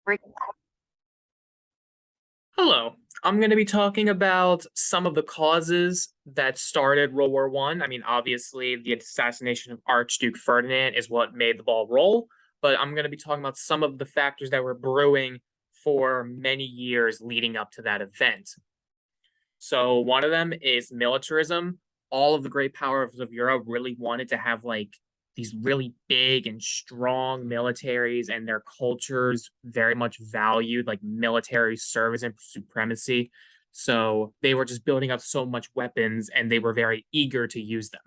Right. Hello. I'm going to be talking about some of the causes that started World War One. I mean, obviously, the assassination of Archduke Ferdinand is what made the ball roll, but I'm going to be talking about some of the factors that were brewing for many years leading up to that event. So, one of them is militarism. All of the great powers of Europe really wanted to have these really big and strong militaries, and their cultures very much valued like military service and supremacy. So they were just building up so much weapons and they were very eager to use them.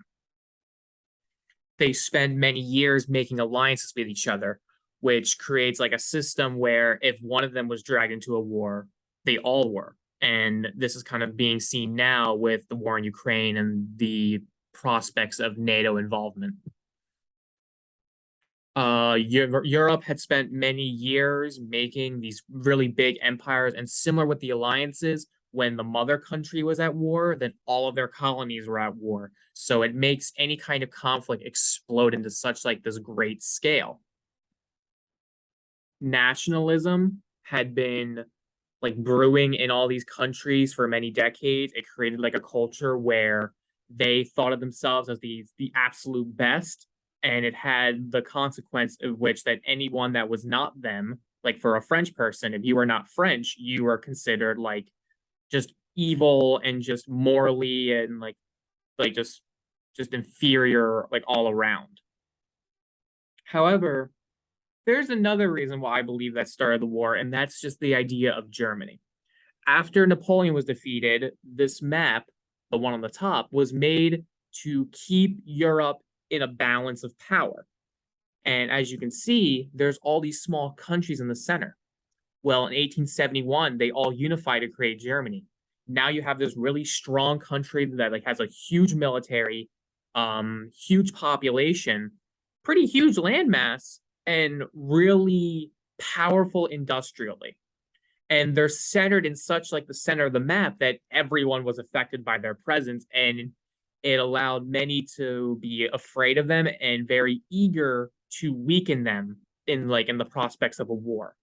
They spend many years making alliances with each other, which creates like a system where if one of them was dragged into a war, they all were. And this is kind of being seen now with the war in Ukraine and the prospects of NATO involvement. Europe had spent many years making these really big empires, and similar with the alliances, when the mother country was at war, then all of their colonies were at war. So it makes any kind of conflict explode into such like this great scale. Nationalism had been like brewing in all these countries for many decades. It created like a culture where they thought of themselves as the absolute best, and it had the consequence of which that anyone that was not them, like for a French person, if you were not French, you were considered like just evil and just morally and like just inferior like all around. However, there's another reason why I believe that started the war, and that's just the idea of Germany. After Napoleon was defeated, this map, the one on the top, was made to keep Europe in a balance of power. And as you can see, there's all these small countries in the center. Well, in 1871, they all unified to create Germany. Now you have this really strong country that like has a huge military, huge population, pretty huge landmass, and really powerful industrially. And they're centered in such like the center of the map that everyone was affected by their presence, and it allowed many to be afraid of them and very eager to weaken them in the prospects of a war.